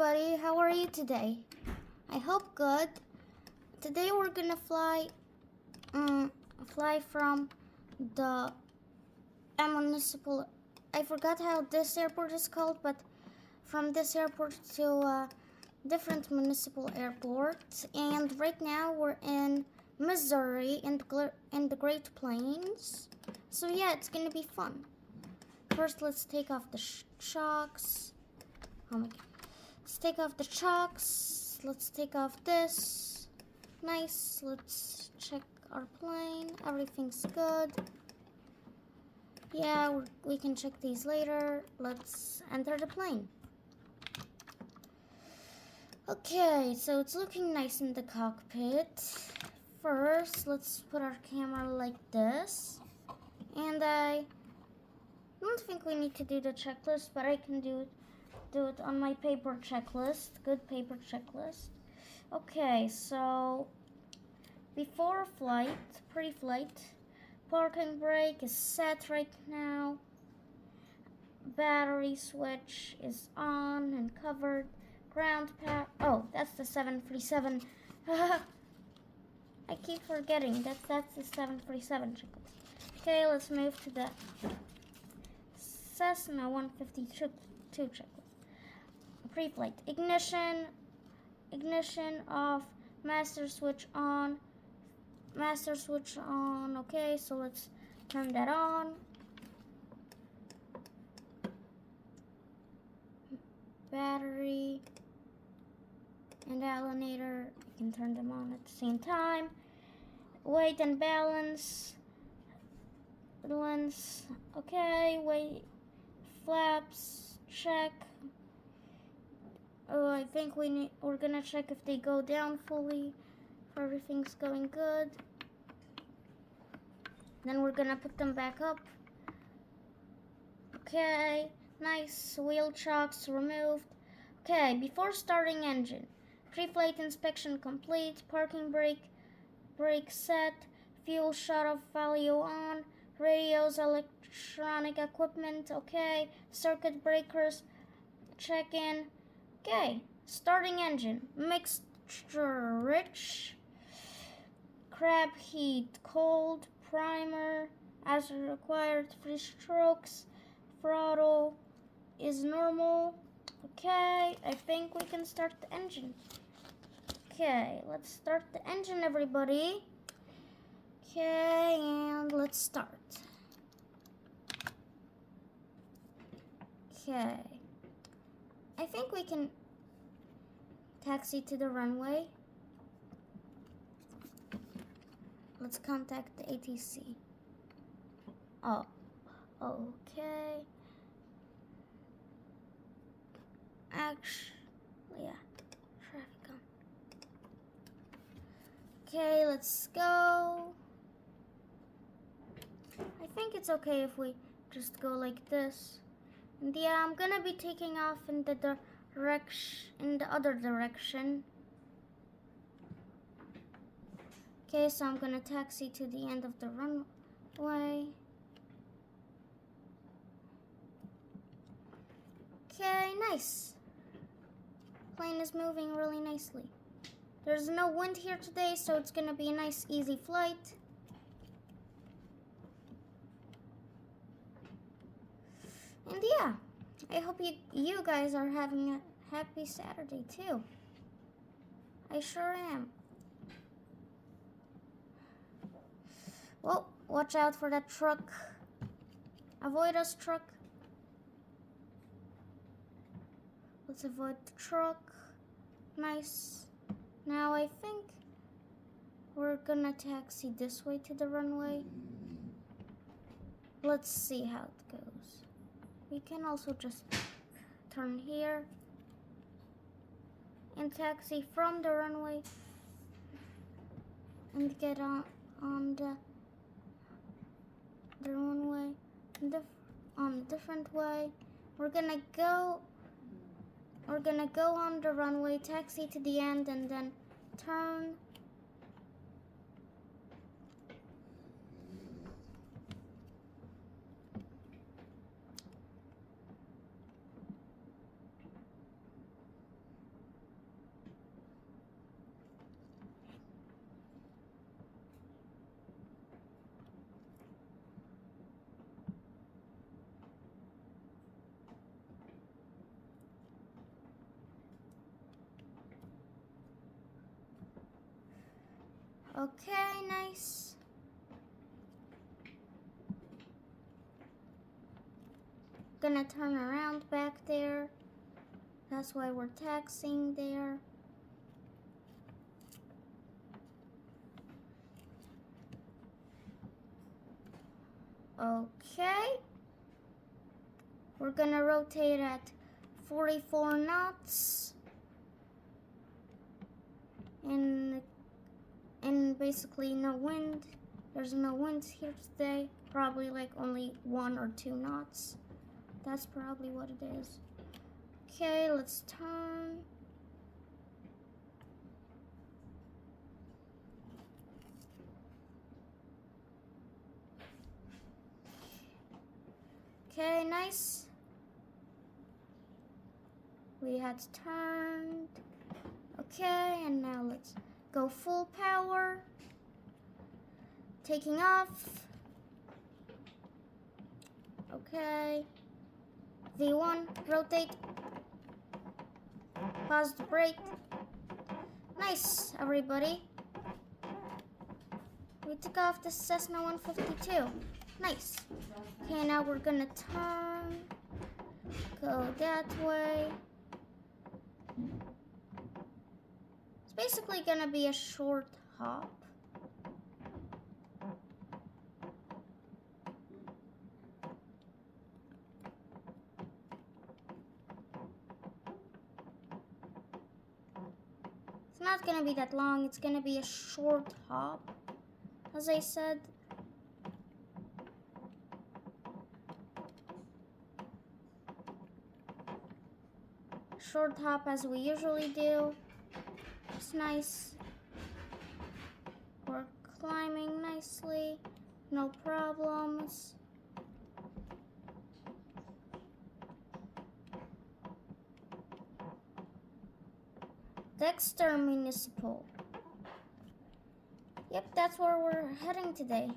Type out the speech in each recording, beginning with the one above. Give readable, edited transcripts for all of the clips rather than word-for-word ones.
everybody, how are you today? I hope good. Today we're gonna fly from the Municipal. I forgot how this airport is called, but from this airport to a different municipal airport. And right now we're in Missouri in the Great Plains. So yeah, it's gonna be fun. First, let's take off the shocks. Oh my god. Let's take off the shocks. Let's take off this. Nice. Let's check our plane. Everything's good. Yeah, we can check these later. Let's enter the plane. Okay, so it's looking nice in the cockpit. First, let's put our camera like this. And I don't think we need to do the checklist, but I can do it on my paper checklist. Good paper checklist. Okay, so before flight, pre-flight, parking brake is set right now. Battery switch is on and covered. Ground power. Oh, that's the 737. I keep forgetting that's the 737 checklist. Okay, let's move to the Cessna 152 checklist. Pre-flight ignition off, master switch on. Okay, so let's turn that on. Battery and alternator, you can turn them on at the same time. Weight and balance, okay. Weight, flaps, check. Oh, I think we're gonna check if they go down fully, if everything's going good. Then we're gonna put them back up. Okay, nice. Wheel chocks removed. Okay, before starting engine, pre-flight inspection complete. Parking brake set. Fuel shut-off valve on. Radios, electronic equipment. Okay, circuit breakers. Check in. Okay, starting engine. Mixture rich. Crab heat cold. Primer as required. 3 strokes. Throttle is normal. Okay, I think we can start the engine. Okay, let's start the engine, everybody. Okay, and let's start. Okay. I think we can taxi to the runway. Let's contact the ATC. Oh, okay. Actually, yeah, traffic on. Okay, let's go. I think it's okay if we just go like this. And yeah, I'm gonna be taking off in the other direction. Okay, so I'm gonna taxi to the end of the runway. Okay, nice. Plane is moving really nicely. There's no wind here today, so it's gonna be a nice, easy flight. And yeah, I hope you guys are having a happy Saturday too. I sure am. Well, watch out for that truck. Avoid us, truck. Let's avoid the truck. Nice. Now I think we're gonna taxi this way to the runway. Let's see how it goes. We can also just turn here and taxi from the runway and get on the runway on a different way. We're gonna go on the runway, taxi to the end, and then turn. Okay, nice. Gonna turn around back there. That's why we're taxiing there. Okay. We're gonna rotate at 44 knots. And basically no wind. There's no wind here today. Probably like only 1 or 2 knots. That's probably what it is. Okay, let's turn. Okay, nice. We had turned. Okay, and now let's go full power. Taking off. Okay. V1, rotate. Pause the brake. Nice, everybody. We took off the Cessna 152. Nice. Okay, now we're gonna turn. Go that way. It's basically gonna be a short hop. It's not gonna be that long, it's gonna be a short hop, as I said. Short hop as we usually do. It's nice. We're climbing nicely, no problems. Dexter Municipal. Yep, that's where we're heading today.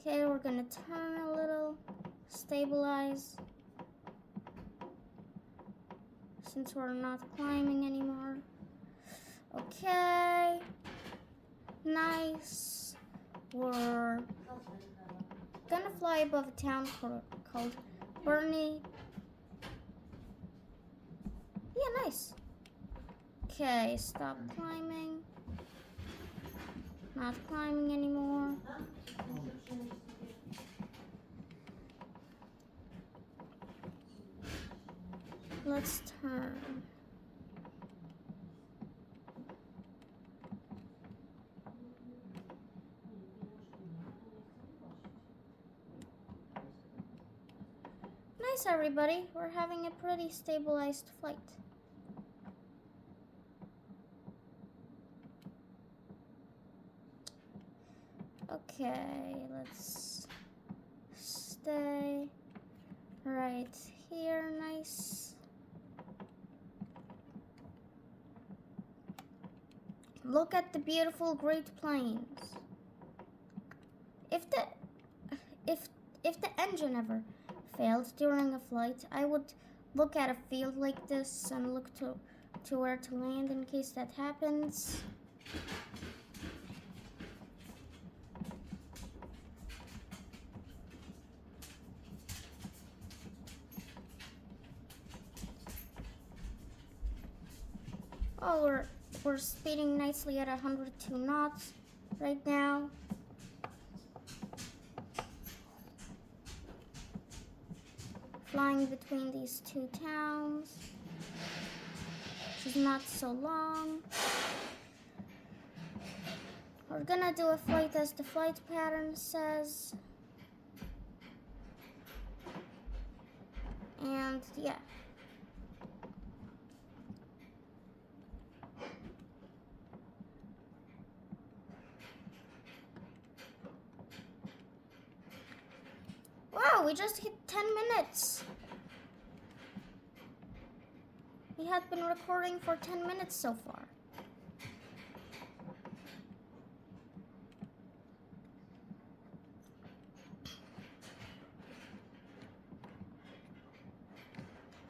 Okay, we're gonna turn a little, stabilize, since we're not climbing anymore. Okay, nice. We're gonna fly above a town called Bernie. Yeah, nice. Okay, stop climbing. Not climbing anymore. Let's turn. Nice, everybody. We're having a pretty stabilized flight. Okay, let's stay right here. Nice. Look at the beautiful Great Plains. If the engine ever failed during a flight, I would look at a field like this and look to where to land in case that happens. Oh, we're speeding nicely at 102 knots right now. Flying between these two towns, which is not so long. We're gonna do a flight as the flight pattern says. And yeah. Wow, we just hit 10 minutes. We have been recording for 10 minutes so far.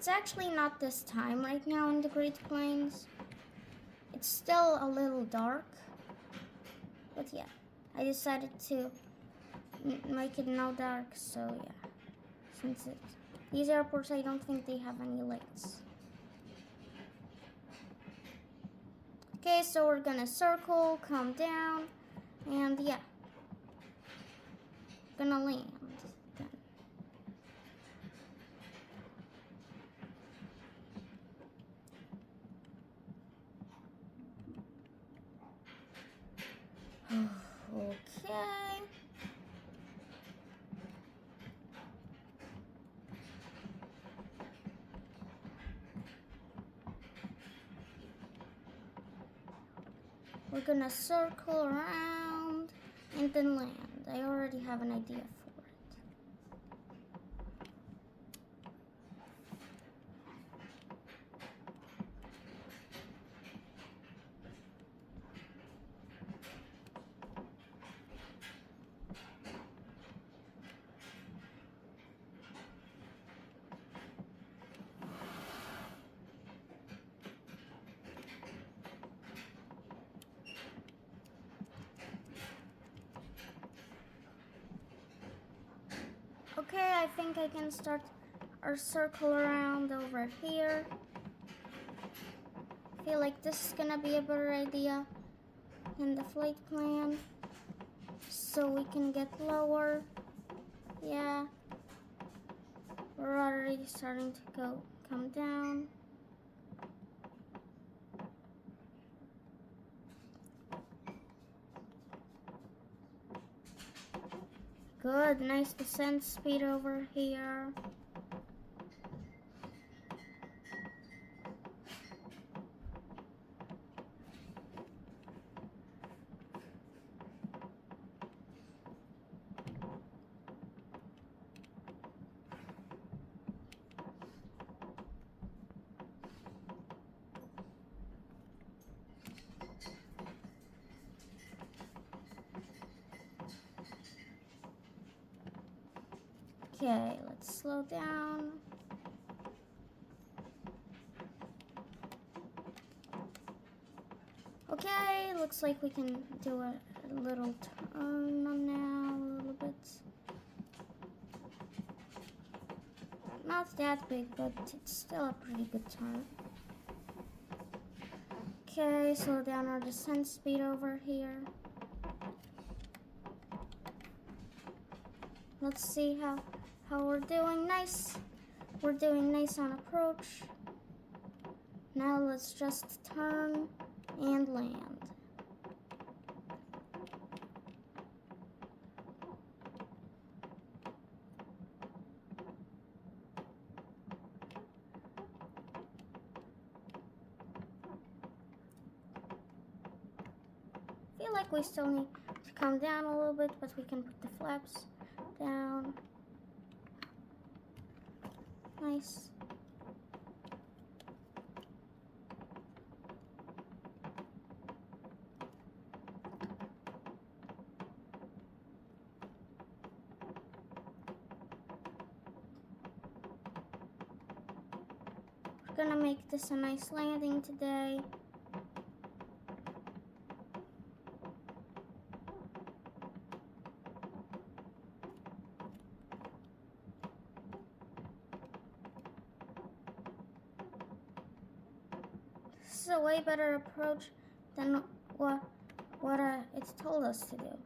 It's actually not this time right now in the Great Plains. It's still a little dark. But yeah, I decided to make it now dark, so yeah. Since these airports, I don't think they have any lights. Okay, so we're gonna circle, come down, and yeah. Gonna land then. Okay. We're gonna circle around and then land. I already have an idea for it. Okay, I think I can start our circle around over here. I feel like this is gonna be a better idea in the flight plan. So we can get lower. Yeah. We're already starting to come down. Good, nice descent speed over here. Okay, let's slow down. Okay, looks like we can do a little turn on now, a little bit. Not that big, but it's still a pretty good turn. Okay, slow down our descent speed over here. Let's see how we're doing. Nice. We're doing nice on approach. Now let's just turn and land. I feel like we still need to come down a little bit, but we can put the flaps down. Nice. We're gonna make this a nice landing today. This is a way better approach than what it's told us to do.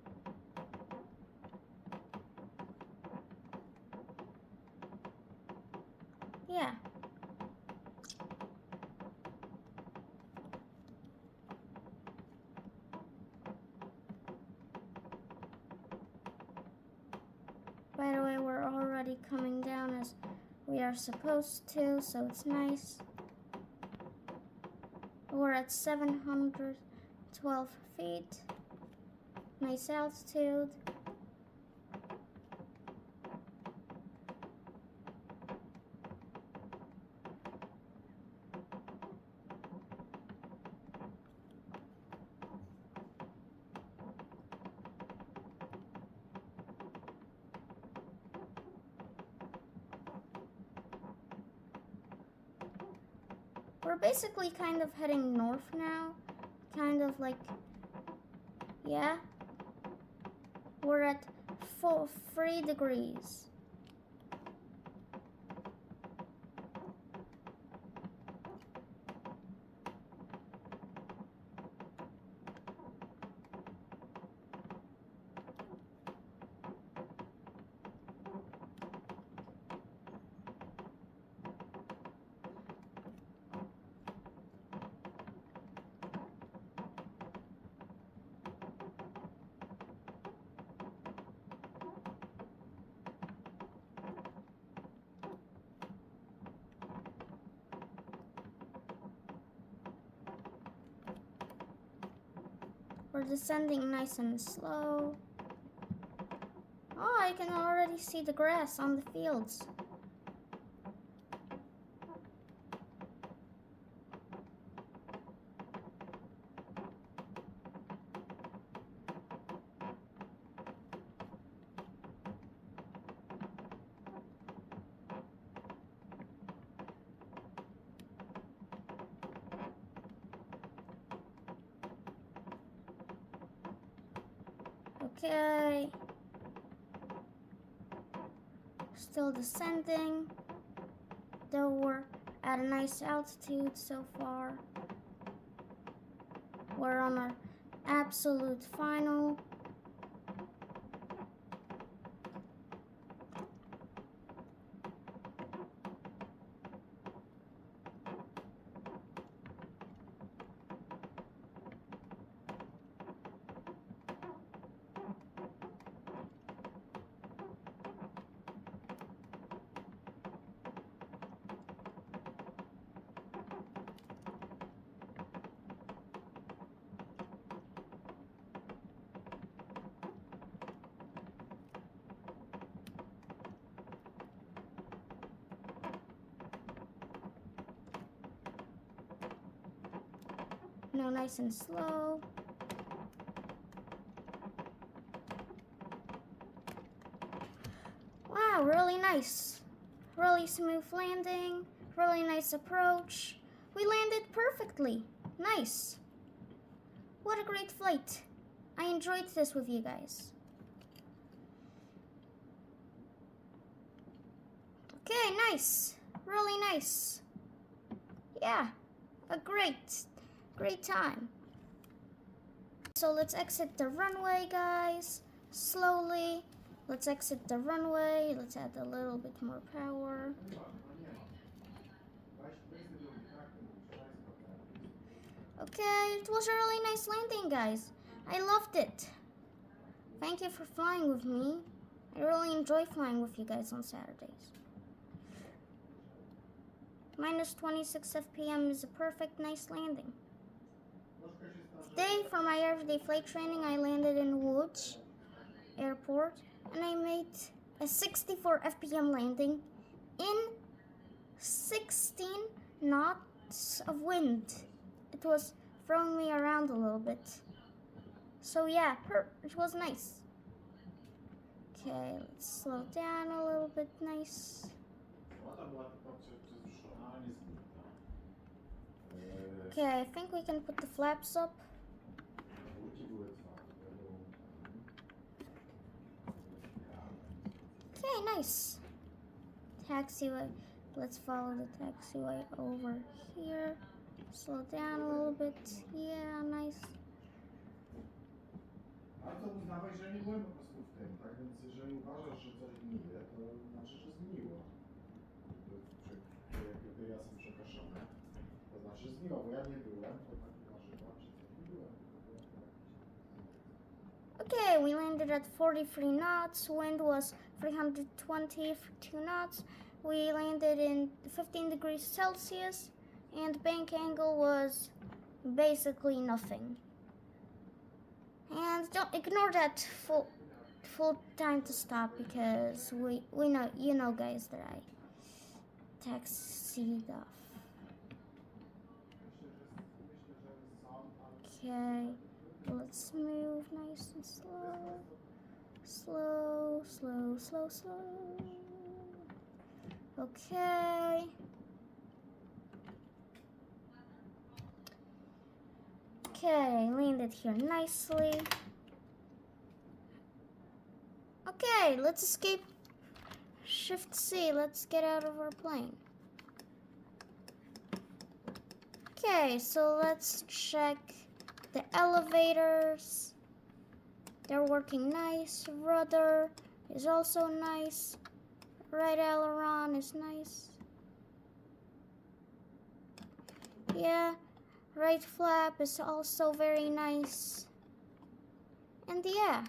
Yeah. By the way, we're already coming down as we are supposed to, so it's nice. We're at 712 feet. Nice altitude. We're basically kind of heading north now. Kind of like, yeah. We're at 3 degrees. We're descending nice and slow. Oh, I can already see the grass on the fields. Okay. Still descending. Though we're at a nice altitude so far. We're on our absolute final. Now nice and slow. Wow, really nice. Really smooth landing. Really nice approach. We landed perfectly. Nice. What a great flight. I enjoyed this with you guys. Okay, nice. Really nice. Yeah, a great time. So let's exit the runway, guys. Slowly. Let's exit the runway. Let's add a little bit more power. Okay, it was a really nice landing, guys. I loved it. Thank you for flying with me. I really enjoy flying with you guys on Saturdays. Minus 26 FPM is a perfect, nice landing. Today, for my everyday flight training, I landed in Woods Airport, and I made a 64 FPM landing in 16 knots of wind. It was throwing me around a little bit. So yeah, it was nice. Okay, let's slow down a little bit, nice. Okay, I think we can put the flaps up. Okay, nice. Taxiway. Let's follow the taxiway over here. Slow down a little bit. Yeah, nice. Warto uznawać, że nie byłem po prostu w tym, tak? Więc jeżeli uważasz, że coś gnije, to znaczy, że zgniło. Jak wyjazd są przekaszone, to znaczy, że zgniło, bo ja nie byłem, to tak uważywam, że coś nie byłem. Okay, we landed at 43 knots. Wind was 320 for 2 knots. We landed in 15 degrees Celsius, and bank angle was basically nothing. And don't ignore that full time to stop, because we know, you know, guys, that I taxied off. Okay, let's move nice and slow. Slow, slow, slow, slow. Okay. Okay, land it here nicely. Okay, let's escape. Shift C, let's get out of our plane. Okay, so let's check the elevators. They're working nice. Rudder is also nice. Right aileron is nice. Yeah, right flap is also very nice. And yeah,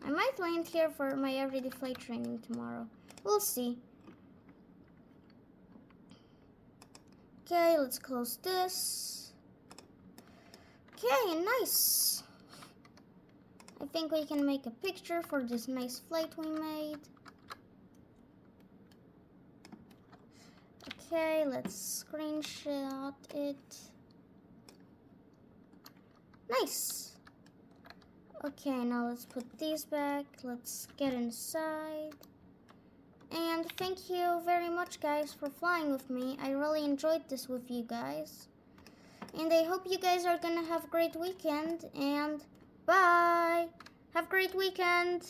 I might land here for my everyday flight training tomorrow. We'll see. Okay, let's close this. Okay, nice. I think we can make a picture for this nice flight we made. Okay, let's screenshot it. Nice. Okay, now let's put these back. Let's get inside. And thank you very much, guys, for flying with me. I really enjoyed this with you guys. And I hope you guys are gonna have a great weekend. And bye. Have a great weekend.